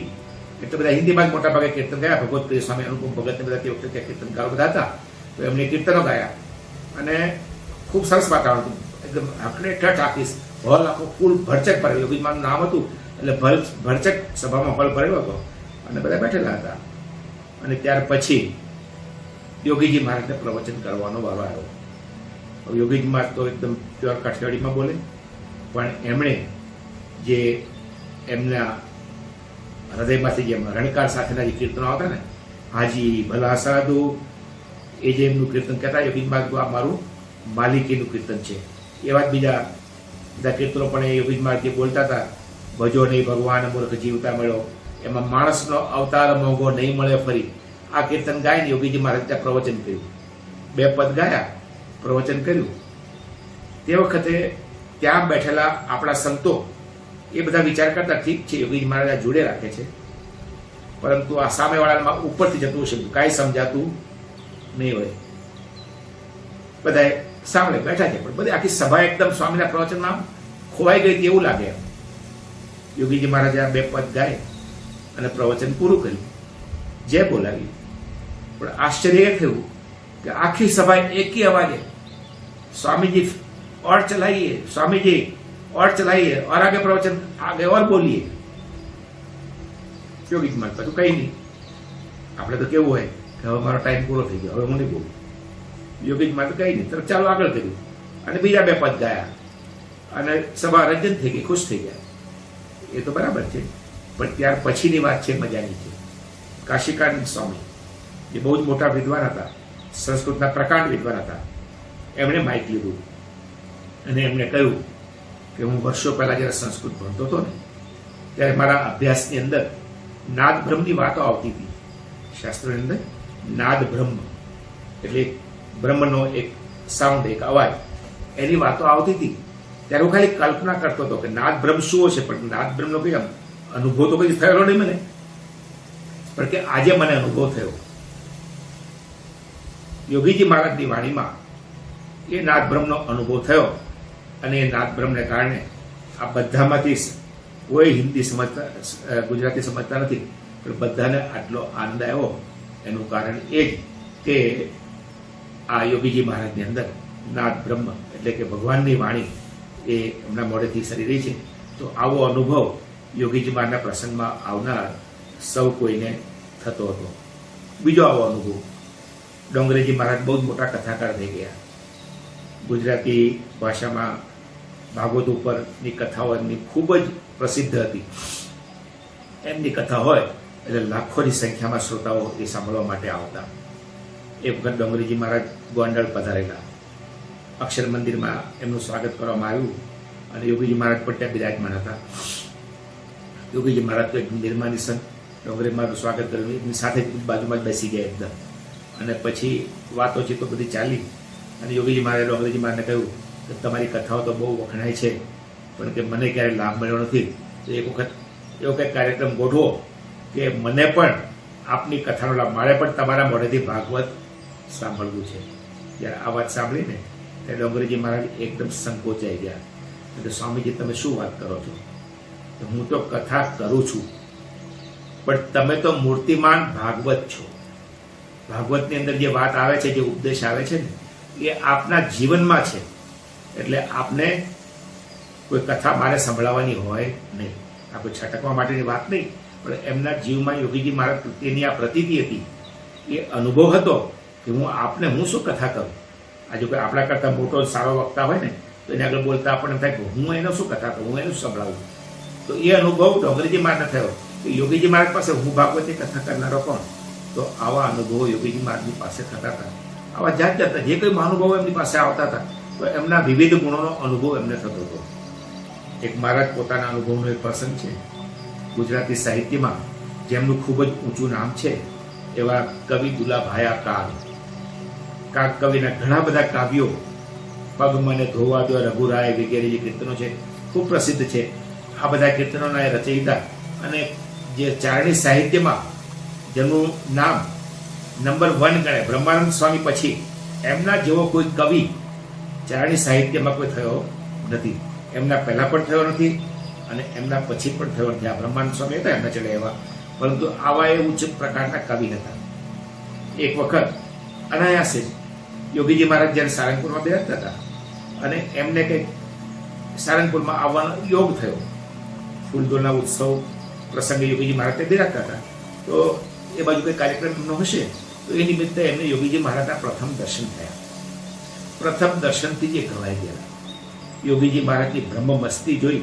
એટલે બધા હિન્દીમાં જ મોટા ભાગે કીર્તન ગાયા. ભગવત પ્રિય સ્વામી, અનુપમ ભગત ને બધા તે વખતે ત્યાં કીર્તનકારો બધા હતા, તો એમને કીર્તનો ગાયા અને ખૂબ સરસ વાતાવરણ હતું. એકદમ આપણે ઠઠ આખી હોલ આખો ફૂલ ભરચક ભરેલો. યોગીજીમાનું નામ હતું એટલે ભરચક સભામાં હોલ ભરેલો હતો અને બધા બેઠેલા હતા. અને ત્યાર પછી યોગીજી મહારાજને પ્રવચન કરવાનો વારો આવ્યો. યોગીજી મહારાજ તો એકદમ પ્યોર કાઠિયાવાડીમાં બોલે, પણ એમણે જે એમના હૃદયમાંથી જે રણકાર સાથેના જે કીર્તનો આવતા ને, હાજી ભલા સાધુ, એ જે એમનું કીર્તન કહેતા, યોગીજી મહારાજ આ મારું માલિકીનું કીર્તન છે. એવા જ બીજા બધા કીર્તનો પણ એ યોગીજી મહારાજ જે બોલતા હતા, ભજો નહીં ભગવાન મૂર્ખ જીવતા મળ્યો, એમાં માણસનો અવતાર મોંઘો નહીં મળે ફરી. આ કીર્તન ગાઈને યોગીજી મહારાજ ત્યાં પ્રવચન કર્યું. 2 પદ ગાયા, પ્રવચન કર્યું. તે વખતે ત્યાં બેઠેલા આપણા સંતો એ બધા વિચાર કરતા, ઠીક છે યોગીજી મહારાજ આ જોડે રાખે છે, પરંતુ આ સામેવાળામાં ઉપરથી જતું હશે, કાંઈ સમજાતું નહીં હોય. બધા સામે બેઠા છે, પણ બધી આખી સભા એકદમ સ્વામીના પ્રવચનમાં ખોવાઈ ગઈ હતી એવું લાગે. યોગીજી મહારાજે આ 2 પદ ગાય અને પ્રવચન પૂરું કર્યું, જય બોલાવી. પણ આશ્ચર્ય એ થયું કે આખી સભા એકી અવાજે स्वामी जी और चलाइए, स्वामी जी और चलाइए, और आगे प्रवचन, आगे और बोलिए. યોગી જ માનતા તો કઈ નહીં. આપણે તો કેવું હોય કે હવે મારો ટાઈમ પૂરો થઈ ગયો, હવે હું નહીં બોલું. યોગી જ માનતા કઈ નહીં, તરફ ચાલો આગળ કર્યું અને બીજા 2 પદ ગાયા અને સભા રંજન થઈ ગઈ, ખુશ થઈ ગયા. એ તો બરાબર છે, પણ ત્યાર પછીની વાત છે મજાની છે. કાશીકાનંદ સ્વામી જે બહુ જ મોટા વિદ્વાન હતા, સંસ્કૃતના પ્રકાંડ વિદ્વાન હતા, એમણે માઇક લીધું અને એમણે કહ્યું કે હું વર્ષો પહેલા જ્યારે સંસ્કૃત ભણતો હતો ને, ત્યારે મારા અભ્યાસની અંદર નાદ બ્રહ્મની વાતો આવતી હતી. શાસ્ત્રોની અંદર નાદ બ્રહ્મ એટલે બ્રહ્મનો એક સાઉન્ડ, એક અવાજ, એની વાતો આવતી હતી. ત્યારે હું ખાલી કલ્પના કરતો હતો કે નાદ બ્રહ્મ શું હશે, પણ નાદ બ્રહ્મનો કોઈ અનુભવ તો કઈ થયેલો નહીં મને, પણ કે આજે મને અનુભવ થયો. યોગીજી મહારાજની વાણીમાં એ નાદ બ્રહ્મનો અનુભવ થયો અને એ નાદ બ્રહ્મને કારણે આ બધામાંથી કોઈ હિન્દી સમજતા, ગુજરાતી સમજતા નથી, પણ બધાને આટલો આનંદ આવ્યો. એનું કારણ એ જ કે આ યોગીજી મહારાજની અંદર નાદ બ્રહ્મ એટલે કે ભગવાનની વાણી એ એમના મોઢેથી સરી રહી છે. તો આવો અનુભવ યોગીજી મહારાજના પ્રસંગમાં આવનાર સૌ કોઈને થતો હતો. બીજો આવો અનુભવ, ડોંગરેજી મહારાજ બહુ જ મોટા કથાકાર થઈ ગયા. ગુજરાતી ભાષામાં ભાગવત ઉપરની કથાઓ એમની ખૂબ જ પ્રસિદ્ધ હતી. એમની કથા હોય એટલે લાખોની સંખ્યામાં શ્રોતાઓ એ સાંભળવા માટે આવતા. એ વખત ડોંગરીજી મહારાજ ગોંડલ પધારેલા. અક્ષર મંદિરમાં એમનું સ્વાગત કરવામાં આવ્યું અને યોગીજી મહારાજ પણ ત્યાં બિરાજમાન હતા. યોગીજી મહારાજ તો એકદમ નિર્માની સંત, ડોંગરી મહારાજનું સ્વાગત કર્યું, એમની સાથે બાજુમાં જ બેસી ગયા એકદમ. અને પછી વાતોચીતો બધી ચાલી અને યોગીજી મહારાજે ડોંગરીજી મહારાજને કહ્યું કે તમારી કથાઓ તો બહુ વખણાય છે, પણ કે મને ક્યારેય લાભ મળ્યો નથી, તો એક વખત એવો કંઈક કાર્યક્રમ ગોઠવો કે મને પણ આપની કથાનો લાભ, મારે પણ તમારા મોઢેથી ભાગવત સાંભળવું છે. જ્યારે આ વાત સાંભળીને ત્યારે ડોંગરીજી મહારાજ એકદમ સંકોચાઈ ગયા. એટલે સ્વામીજી તમે શું વાત કરો છો? તો હું તો કથા કરું છું, પણ તમે તો મૂર્તિમાન ભાગવત છો. ભાગવતની અંદર જે વાત આવે છે, જે ઉપદેશ આવે છે ને, એ આપના જીવનમાં છે. એટલે આપને કોઈ કથા મારે સંભળાવવાની હોય નહીં. આ કોઈ છટકવા માટેની વાત નહીં, પણ એમના જીવમાં યોગીજી મહારાજ પ્રત્યેની આ પ્રતીતિ હતી, એ અનુભવ હતો કે હું શું કથા કરું. આજે કોઈ આપણા કરતાં મોટો સારો વક્તા હોય ને, તો એને આગળ બોલતા આપણને થાય કે હું એનો શું કથા કરું, હું એનું સંભળાવું. તો એ અનુભવ ડોંગરીજી મહારાજને થયો કે યોગીજી મહારાજ પાસે હું ભાગવતની કથા કરનારો કોણ. તો આવા અનુભવો યોગીજી મહારાજની પાસે થતા હતા. આવા જાત જાતના જે કોઈ મહાનુભાવો એમની પાસે આવતા હતા, તો એમના વિવિધ ગુણોનો અનુભવ એમને થતો હતો. એક મહારાજ પોતાના અનુભવનો એક પ્રસંગ છે. ગુજરાતી સાહિત્યમાં જેમનું ખૂબ જ ઊંચું નામ છે એવા કવિ દુલાભાયા કાગ કવિના ઘણા બધા કાવ્યો, પગ મને ધોવા દો રઘુરાય વગેરે જે કીર્તનો છે ખૂબ પ્રસિદ્ધ છે. આ બધા કીર્તનોના એ રચયિતા અને જે ચારણી સાહિત્યમાં જેમનું નામ નંબર 1 ગણાય, બ્રહ્માનંદ સ્વામી પછી એમના જેવો કોઈ કવિ ચારણી સાહિત્યમાં કોઈ થયો નથી. એમના પહેલા પણ થયો નથી અને એમના પછી પણ થયો નથી. આ બ્રહ્માનંદ સ્વામી હતા, એમના ચડે એવા પરંતુ આવા એ ઉચ્ચ પ્રકારના કવિ હતા. એક વખત અનાયાસે યોગીજી મહારાજ જ્યારે સારંગપુરમાં બેસતા હતા અને એમને કંઈક સારંગપુરમાં આવવાનો યોગ થયો. ફૂલદોલના ઉત્સવ પ્રસંગે યોગીજી મહારાજ બિરાજતા હતા. તો એ બાજુ કંઈ કાર્યક્રમ એમનો હશે તો એ નિમિત્તે એમને યોગીજી મહારાજના પ્રથમ દર્શન થયા. પ્રથમ દર્શનથી જ એ ઘવાઈ ગયા. યોગીજી મહારાજની બ્રહ્મ મસ્તી જોઈ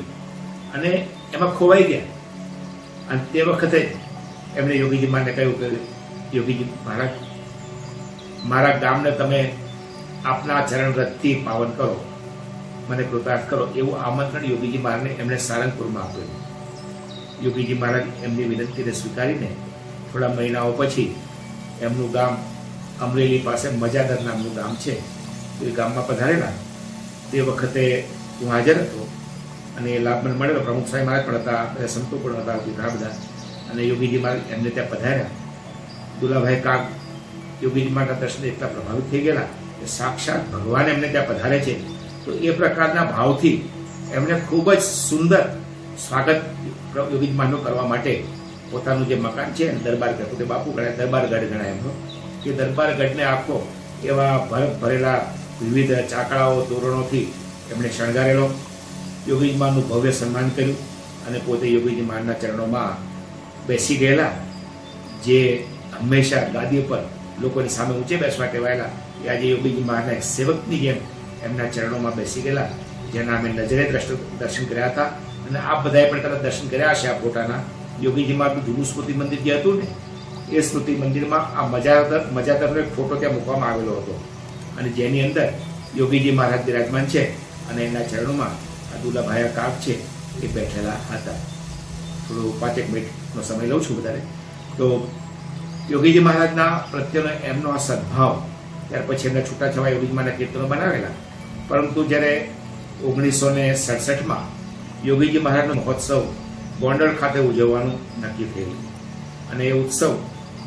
અને એમાં ખોવાઈ ગયા. અને તે વખતે એમણે યોગીજી મહારાજને કહ્યું કે યોગીજી મહારાજ, મારા ગામને તમે આપના ચરણ રથથી પાવન કરો, મને કૃતાર્થ કરો, એવું આમંત્રણ યોગીજી મહારાજને એમણે સારંગપુરમાં આપ્યું. યોગીજી મહારાજ એમની વિનંતીને સ્વીકારીને થોડા મહિનાઓ પછી એમનું ગામ અમરેલી પાસે મજાદર નામનું ગામ છે, એ ગામમાં પધારેલા. તે વખતે હું હાજર હતો અને એ લાભ મને મળેલો. પ્રમુખ સાહેબ મહારાજ પણ હતા, બધા સંતો પણ હતા, ઘણા બધા. અને યોગીજી મહારાજ એમને ત્યાં પધાર્યા. દુલાભાઈ કાગ યોગીજી મહારાજના દર્શને એટલા પ્રભાવિત થઈ ગયેલા કે સાક્ષાત ભગવાન એમને ત્યાં પધારે છે. તો એ પ્રકારના ભાવથી એમણે ખૂબ જ સુંદર સ્વાગત યોગીજી મહારાજનું કરવા માટે પોતાનું જે મકાન છે દરબારગઢ, પોતે બાપુ ગણાય, દરબારગઢ ગણાય એમનો, કે દરબારગઢને આખો એવા ભરેલા વિવિધ ચાકડાઓ તોરણોથી એમણે શણગારેલો. યોગીજી મહારાજનું ભવ્ય સન્માન કર્યું અને પોતે યોગીજી મહારાજના ચરણોમાં બેસી ગયેલા. જે હંમેશા ગાદી પર લોકોની સામે ઊંચે બેસવા ટેવાયેલા એ આજે યોગીજી મહારાજના એક સેવકની જેમ એમના ચરણોમાં બેસી ગયેલા, જેના અમે નજરે દર્શન કર્યા હતા. અને આપ બધાએ પણ કદાચ દર્શન કર્યા હશે આ ફોટાના. યોગીજી મહારાજનું જૂનું સ્મૃતિ મંદિર જે હતું ને, એ સ્મૃતિ મંદિરમાં આ મજાતરનો એક ફોટો ત્યાં મૂકવામાં આવેલો હતો અને જેની અંદર યોગીજી મહારાજ બિરાજમાન છે અને એના ચરણોમાં આ દુલાભાઈ કાગ છે એ બેઠેલા હતા. થોડું 5 મિનિટનો સમય લઉં છું વધારે. તો યોગીજી મહારાજના પ્રત્યેનો એમનો આ સદભાવ, ત્યાર પછી એમના છૂટાછવાયા યોગીજી મહારાજના કીર્તનો બનાવેલા. પરંતુ જ્યારે 1967માં યોગીજી મહારાજનો મહોત્સવ ગોંડલ ખાતે ઉજવવાનું નક્કી થયેલું અને એ ઉત્સવ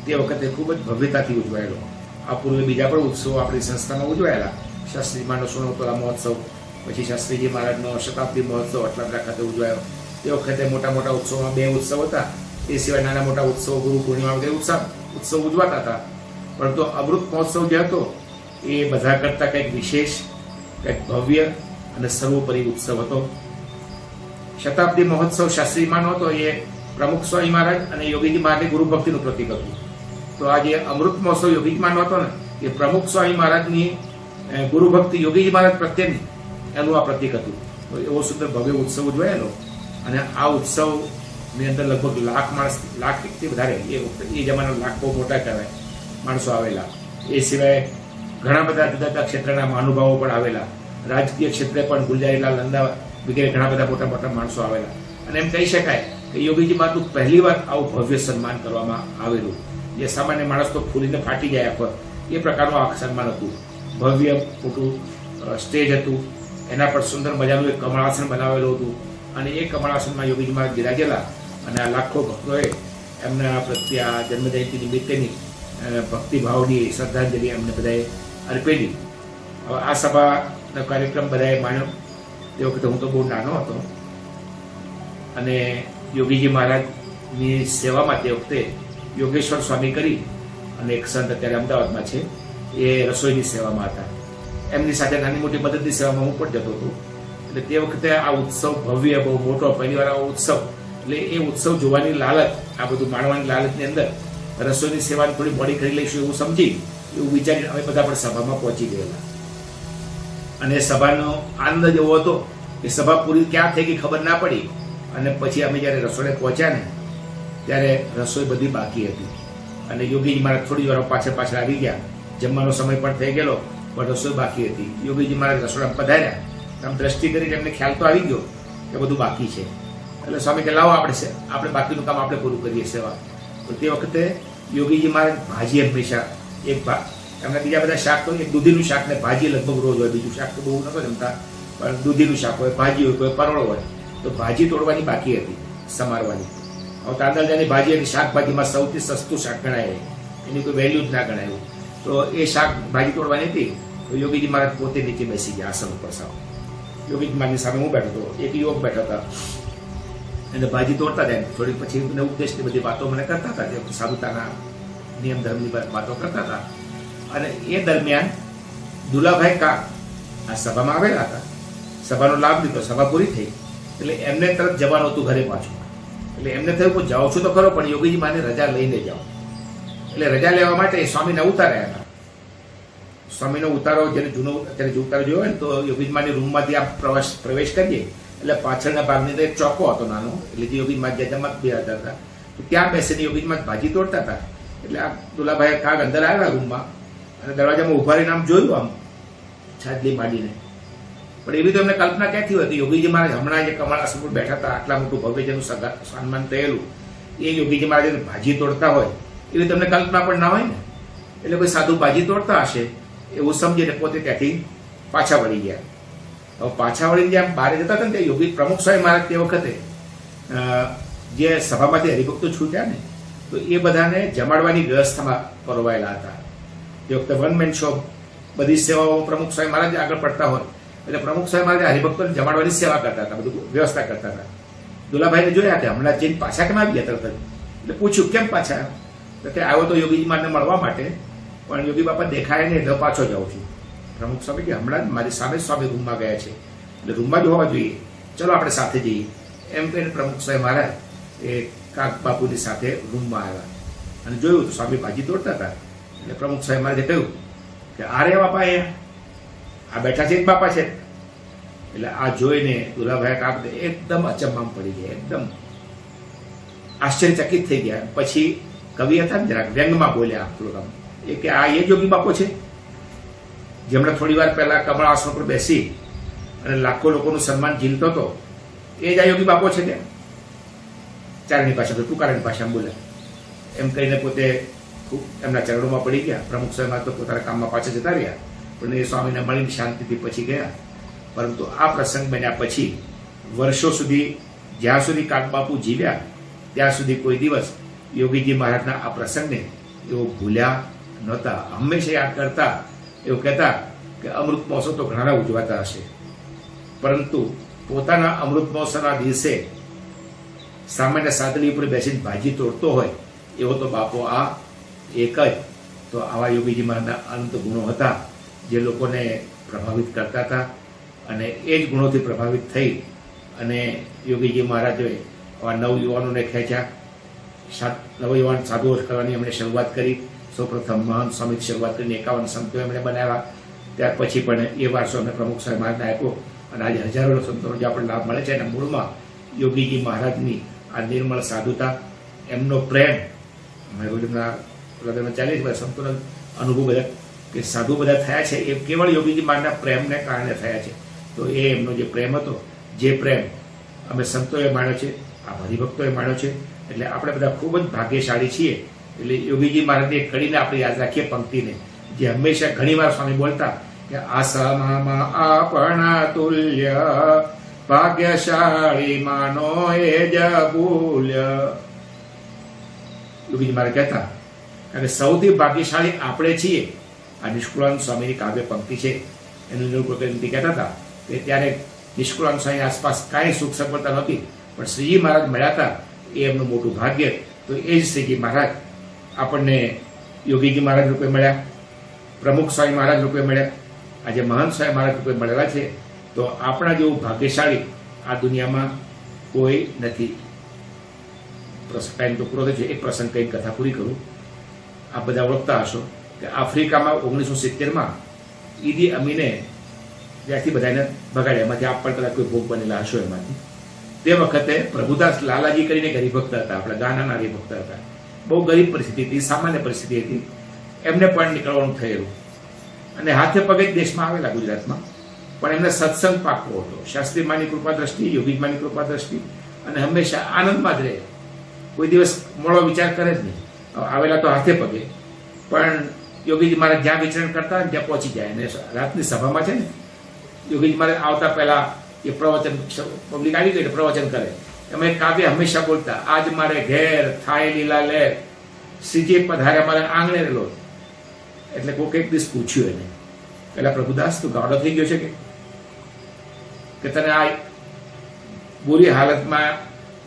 તે વખતે ખૂબ જ ભવ્યતાથી ઉજવાયેલો. આ પૂર્વે બીજા પણ ઉત્સવો આપણી સંસ્થામાં ઉજવાયેલા. શાસ્ત્રીજી મહારાજનો 16 મહોત્સવ, પછી શાસ્ત્રીજી મહારાજનો શતાબ્દી મહોત્સવ અટલાદરા ખાતે ઉજવાયો. તે વખતે મોટા મોટા ઉત્સવમાં 2 ઉત્સવ હતા. એ સિવાય નાના મોટા ઉત્સવો ગુરુ પૂર્ણિમા વગેરે ઉત્સવ ઉજવાતા હતા. પરંતુ અમૃત મહોત્સવ જે હતો એ બધા કરતાં કંઈક વિશેષ, કંઈક ભવ્ય અને સર્વોપરી ઉત્સવ હતો. શતાબ્દી મહોત્સવ શાસ્ત્રીમાંનો હતો, એ પ્રમુખ સ્વામી મહારાજ અને યોગીજી મહારાજની ગુરુ ભક્તિનું પ્રતીક હતું. તો આજે અમૃત મહોત્સવ યોગીજી મહારાજનો હતો ને, એ પ્રમુખ સ્વામી મહારાજની ગુરુ ભક્તિ યોગીજી મહારાજ પ્રત્યેની એનું આ પ્રતીક હતું. તો એવો સુંદર ભવ્ય ઉત્સવ ઉજવાયેલો અને આ ઉત્સવની અંદર લગભગ લાખથી વધારે, એ જમાનો લાખ બહુ મોટા કહેવાય, માણસો આવેલા. એ સિવાય ઘણા બધા જુદા જુદા ક્ષેત્રના મહાનુભાવો પણ આવેલા. રાજકીય ક્ષેત્રે પણ ગુલજારીલાલ નંદા વગેરે ઘણા બધા મોટા મોટા માણસો આવેલા. અને એમ કહી શકાય કે યોગીજી મહારાજનું પહેલી વાર આવું ભવ્ય સન્માન કરવામાં આવેલું. જે સામાન્ય માણસ તો ફૂલીને ફાટી જાય આખો, એ પ્રકારનું આ સન્માન હતું. ભવ્ય મોટું સ્ટેજ હતું, એના પર સુંદર મજાનું એક કમળાસન બનાવેલું હતું અને એ કમળાસનમાં યોગીજી મહારાજ બિરાજેલા અને આ લાખો ભક્તોએ એમના પ્રત્યે આ જન્મજયંતિ નિમિત્તેની ભક્તિભાવની શ્રદ્ધાંજલિ એમને બધાએ અર્પેલી. હવે આ સભાનો કાર્યક્રમ બધાએ માન્યો. તે વખતે હું તો બહુ નાનો હતો અને યોગીજી મહારાજની સેવામાં તે વખતે યોગેશ્વર સ્વામી કરી અને એક સંત અત્યારે અમદાવાદમાં છે, એ રસોઈની સેવામાં હતા. એમની સાથે નાની મોટી મદદની સેવામાં હું પણ જતો હતો. એટલે તે વખતે આ ઉત્સવ ભવ્ય, બહુ મોટો, પહેલી વાર આવો ઉત્સવ, એટલે એ ઉત્સવ જોવાની લાલચ, આ બધું માણવાની લાલચની અંદર રસોઈની સેવાની થોડી મોડી કરી લઈશું એવું સમજી, એવું વિચારી અમે બધા પણ સભામાં પહોંચી ગયેલા. અને સભાનો આનંદ જ એવો હતો કે સભા પૂરી ક્યાં થઈ ગઈ ખબર ના પડી. અને પછી અમે જ્યારે રસોડે પહોંચ્યા ને ત્યારે રસોઈ બધી બાકી હતી અને યોગીજી મહારાજ થોડી વાર પાછળ આવી ગયા. જમવાનો સમય પણ થઈ ગયેલો પણ રસોઈ બાકી હતી. યોગીજી મહારાજ રસોડામાં પધાર્યા. આમ દ્રષ્ટિ કરીને એમને ખ્યાલ તો આવી ગયો કે બધું બાકી છે. એટલે સ્વામી કે લાવો આપણે બાકીનું કામ આપણે પૂરું કરીએ સેવા. તો તે વખતે યોગીજી મહારાજ ભાજી હંમેશા એક ભાગ, એમના બીજા બધા શાક તો એક દૂધીનું શાક ને ભાજી લગભગ રોજ હોય, બીજું શાક તો બહુ નતો જમતા, પણ દૂધીનું શાક હોય, ભાજી હોય, કોઈ પરોળો હોય. તો ભાજી તોડવાની બાકી હતી, સમારવાની. હવે તાંદળજાની ભાજી હતી, શાકભાજીમાં સૌથી સસ્તું શાક ગણાય, એની કોઈ વેલ્યુ જ ના ગણાયું. તો એ શાક ભાજી તોડવાની હતી. તો યોગીજી મહારાજ પોતે નીચે બેસી ગયા આસન ઉપર સાવ. યોગીજી મહારાજની સામે હું બેઠો હતો, એક યુવક બેઠા હતા. એને ભાજી તોડતા જાય. થોડી પછી મને ઉપદેશની બધી વાતો મને કરતા હતા, જે સાધુતાના નિયમ ધર્મની વાતો કરતા હતા. અને એ દરમિયાન દુલાભાઈ કાક આ સભામાં આવેલા હતા. સભાનો લાભ લીધો, સભા પૂરી થઈ એટલે એમને તરત જવાનું હતું ઘરે પાછું. એટલે એમને થયું કે જાઉં છું તો ખરો, પણ યોગીજી માને રજા લઈને જાઓ. એટલે રજા લેવા માટે સ્વામીને ઉતાર્યા હતા. સ્વામીનો ઉતારો જેને જૂનો અત્યારે જો ઉતારો જોયો હોય ને, તો યોગીજી માની રૂમમાંથી આ પ્રવેશ કરીએ એટલે પાછળના ભાગની અંદર એક ચોકો હતો નાનો, એટલે જે યોગીજી મા જમા બેસતા હતા, તો ત્યાં બેસીને યોગીજી મા ભાજી તોડતા હતા. એટલે આ દુલાભાઈ કાગ અંદર આવ્યા રૂમમાં અને દરવાજામાં ઉભા રહીને આમ જોયું, આમ છાજલી માંડીને. પણ એવી તો એમને કલ્પના ક્યાંથી હતી? યોગીજી મહારાજ હમણાં જે કમળ આસન પર બેઠા હતા, આટલા મોટું ભવ્ય જેનું સન્માન થયેલું, એ યોગીજી મહારાજ ભાજી તોડતા હોય એવી તમને કલ્પના પણ ના હોય ને. એટલે કોઈ સાધુ ભાજી તોડતા હશે એવું સમજીને પોતે ત્યાંથી પાછા વળી ગયા. હવે પાછા વળીને જેમ બહાર જતા હતા ને, ત્યાં યોગી પ્રમુખ સ્વામી મહારાજ તે વખતે જે સભામાંથી હરિભક્તો છૂટ્યા ને, તો એ બધાને જમાડવાની વ્યવસ્થામાં પરોવાયેલા હતા. તે વખતે વન મેન શો બધી સેવાઓ પ્રમુખ સ્વામી મહારાજ આગળ પડતા હોય એટલે પ્રમુખ સ્વામી મહારાજ હરિભક્તોને જમાડવાની સેવા કરતા હતા, બધું વ્યવસ્થા કરતા હતા. દુલાભાઈને જોયા કે હમણાં જઈને પાછા કેમ આવી ગયા તરત જ. એટલે પૂછ્યું કેમ પાછા? તો કે આવ્યો તો યોગીજી મહારાજને મળવા માટે, પણ યોગી બાપા દેખાય ને એટલે પાછો જાઉં છું. પ્રમુખ સ્વામી કે હમણાં જ મારી સામે સ્વામી રૂમમાં ગયા છે, એટલે રૂમમાં જ હોવા જોઈએ, ચલો આપણે સાથે જઈએ. એમ કહીને પ્રમુખ સ્વામી મહારાજ એ કાક બાપુની સાથે રૂમમાં આવ્યા અને જોયું તો સ્વામી ભાજી તોડતા હતા. એટલે પ્રમુખ સ્વામી મહારાજે કહ્યું કે અરે બાપા આ બેઠા છે જ બાપા છે. એટલે આ જોઈને દુલાભાઈ કાક એકદમ અચંબામાં પડી ગયા, એકદમ આશ્ચર્યચકિત થઈ ગયા. પછી કવિ હતા ને જરાક વ્યંગમાં બોલ્યા થોડુંક, એ કે આ એ જોગી બાપો છે જેમણે થોડી વાર પહેલા કમળ આસન પર બેસી અને લાખો લોકોનું સન્માન ઝીલતો હતો, એ જ આ યોગી બાપો છે. કે ચારણી ભાષા, ટુકારાની ભાષામાં બોલે. એમ કહીને પોતે ખૂબ એમના ચરણોમાં પડી ગયા. પ્રમુખ સ્વામી તો પોતાના કામમાં પાછા જતા રહ્યા, પણ એ સ્વામીને મળીને શાંતિથી પછી ગયા. પરંતુ આ પ્રસંગ બન્યા પછી વર્ષો સુધી, જ્યાં સુધી કાકબાપુ જીવ્યા ત્યાં સુધી કોઈ દિવસ યોગીજી મહારાજના આ પ્રસંગને એઓ ભૂલ્યા નહોતા. હંમેશા યાદ કરતા, એવું કહેતા કે અમૃત મહોત્સવ તો ઘણા ઉજવાતા હશે, પરંતુ પોતાના અમૃત મહોત્સવના દિવસે સામાન્ય સાદડી ઉપર બેસીને ભાજી તોડતો હોય એવો તો બાપો આ એક જ. તો આવા યોગીજી મહારાજના અનંત ગુણો હતા જે લોકોને પ્રભાવિત કરતા હતા, અને એ જ ગુણોથી પ્રભાવિત થઈ અને યોગીજી મહારાજોએ આવા નવયુવાનોને ખેંચ્યા. નવયુવાન સાધુઓ કરવાની એમણે શરૂઆત કરી. સૌપ્રથમ મહંત સ્વામી શરૂઆત કરીને 51 સંતો એમણે બનાવ્યા. ત્યાર પછી પણ એ વારસો એમને પ્રમુખ સ્વામી મહારાજને આપ્યો અને આજે હજારો સંતોનો જે આપણે લાભ મળે છે એના મૂળમાં યોગીજી મહારાજની આ નિર્મળ સાધુતા, એમનો પ્રેમ, હૃદયમાં ચાલે છે સંતોનો અનુભવ બધા કે સાધુ બધા થયા છે એ કેવળ યોગીજી મહારાજના પ્રેમને કારણે થયા છે. તો એ એમનો જે પ્રેમ હતો, જે પ્રેમ અમે સંતોએ માણ્યો છે, આ હરિભક્તોએ માણ્યો છે, એટલે આપણે બધા ખૂબ જ ભાગ્યશાળી છીએ. એટલે યોગીજી મહારાજની એક કડીને આપણે યાદ રાખીએ પંક્તિને, જે હંમેશા ઘણીવાર સ્વામી બોલતા કે આસામાં આપણા તુલ્ય ભાગ્યશાળી માનો એ જ ભૂલ્ય. યોગીજી મહારાજ કહેતા કારણ કે સૌથી ભાગ્યશાળી આપણે છીએ. આ નિષ્કુળાનંદ સ્વામીની કાવ્ય પંક્તિ છે, એનું નિરૂપણ કહેતા હતા કે ત્યારે નિષ્કુળાનંદ સ્વામી આસપાસ કાંઈ સુખ સગવડતા નહોતી, પણ શ્રીજી મહારાજ મળ્યા હતા એ એમનું મોટું ભાગ્ય. તો એ જ શ્રીજી મહારાજ આપણને યોગીજી મહારાજ રૂપે મળ્યા, પ્રમુખ સ્વામી મહારાજ રૂપે મળ્યા, આજે મહંત સ્વામી મહારાજ રૂપે મળેલા છે. તો આપણા જેવું ભાગ્યશાળી આ દુનિયામાં કોઈ નથી. ટાઈમ તો પૂરો થયો છે, એક પ્રસંગ કઈ કથા પૂરી કરું. આ બધા ઓળખતા હશો કે આફ્રિકામાં 1970માં ઈદી અમીને ત્યાંથી બધાને ભગાડ્યા, એમાંથી આપ પણ કદાચ કોઈ ભોગ બનેલા હશો એમાંથી. તે વખતે પ્રભુદાસ લાલાજી કરીને હરિભક્ત હતા, આપણા ગાનાના હરિભક્ત હતા. બહુ ગરીબ પરિસ્થિતિ હતી, સામાન્ય પરિસ્થિતિ હતી. એમને પણ નીકળવાનું થયેલું અને હાથે પગે જ દેશમાં આવેલા ગુજરાતમાં, પણ એમને સત્સંગ પાકવો હતો. શાસ્ત્રીમાની કૃપા દ્રષ્ટિ, યોગીમાની કૃપા દ્રષ્ટિ, અને હંમેશા આનંદમાં જ રહે, કોઈ દિવસ મોડો વિચાર કરે જ નહીં. આવેલા તો હાથે પગે, પણ યોગીજી મહારાજ જ્યાં વિચરણ કરતા ત્યાં પહોંચી જાય. અને રાતની સભામાં છે ને, યોગીજી મહારાજ આવતા પહેલા એ પ્રવચન, પબ્લિક આવી ગઈ એટલે પ્રવચન કરે. એમાં એક કાવ્ય હંમેશા બોલતા, આજ મારે ઘેર થાય લીલા લેર, શ્રીજી પધારે મારે આંગણે રેલો. એટલે કોઈક એક દિવસ પૂછ્યું એને, પેલા પ્રભુદાસ તું ગાડો થઈ ગયો છે કે તને આ બુરી હાલતમાં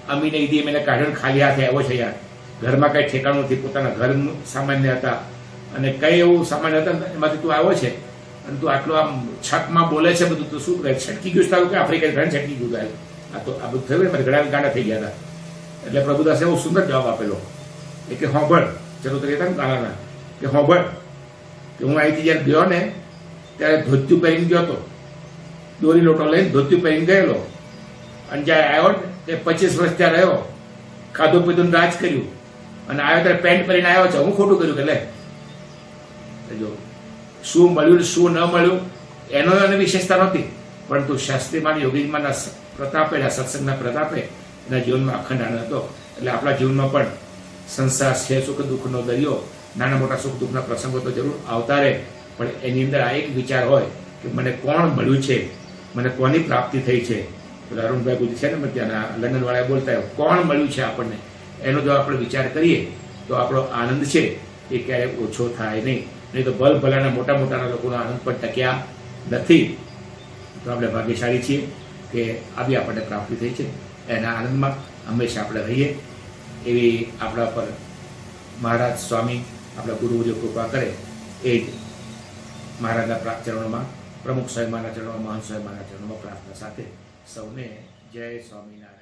અમીને ઈદી એમને કાઢીને ખાલી હાથે આવ્યો છે યાર. ઘરમાં કઈ ઠેકાણું નથી, પોતાના ઘર સામાન્ય હતા અને કઈ એવું સામાન્ય હતા ને એમાંથી તું આવ્યો છે અને તું આટલું આમ છકમાં બોલે છે બધું, તું શું કહે? છટકી ગયું તારું કે આફ્રિકા ઘણા છટકી ગયું તારું? આ તો આ બધું થયું ને, ઘણા ગાંડા થઈ ગયા હતા. એટલે પ્રભુદાસે એવો સુંદર જવાબ આપેલો એ કે હોંભળ, ચલો તો કહેતા ને ગાળાના કે હોંભળ, કે હું અહીંથી જયારે ગયો ને ત્યારે ધોતિયું પહેરીને ગયો હતો, દોરી લોટો લઈને ધોતિયું પહેરીને ગયેલો, અને જ્યારે આવ્યો ને તે 25 વર્ષ ત્યાં રહ્યો, ખાધું પીધું રાજ કર્યું, અને આવ્યો ત્યારે પેન્ટ પહેરીને આવ્યો છે. હું ખોટું કર્યું કે લે? જો શું મળ્યું ને શું ન મળ્યું એનો એની વિશેષતા નહોતી, પરંતુ શાસ્ત્રીમાન યોગીમાના પ્રતાપે, સત્સંગના પ્રતાપે એના જીવનમાં અખંડ આનંદ હતો. એટલે આપણા જીવનમાં પણ સંસાર છે, સુખ દુઃખનો દરિયો, નાના મોટા સુખ દુઃખના પ્રસંગો તો જરૂર આવતા રહે, પણ એની અંદર આ એક વિચાર હોય કે મને કોણ મળ્યું છે, મને કોની પ્રાપ્તિ થઈ છે. પેલા અરુણભાઈ ગુજી છે ને ત્યાંના લંડન વાળા બોલતા હોય, કોણ મળ્યું છે આપણને, એનો જો આપણે વિચાર કરીએ તો આપણો આનંદ છે એ ક્યારેય ઓછો થાય નહીં. નહીં તો ભલ ભલાના મોટા મોટાના લોકોનો આનંદ પણ ટક્યા નથી. તો આપણે ભાગ્યશાળી છીએ કે આવી આપણને પ્રાપ્તિ થઈ છે. એના આનંદમાં હંમેશા આપણે રહીએ એવી આપણા પર મહારાજ સ્વામી, આપણા ગુરુઓ કૃપા કરે એ જ મહારાજના ચરણોમાં, પ્રમુખ સ્વામીના ચરણોમાં, મહાન સ્વામીના ચરણોમાં પ્રાર્થના સાથે સૌને જય સ્વામિનારાયણ.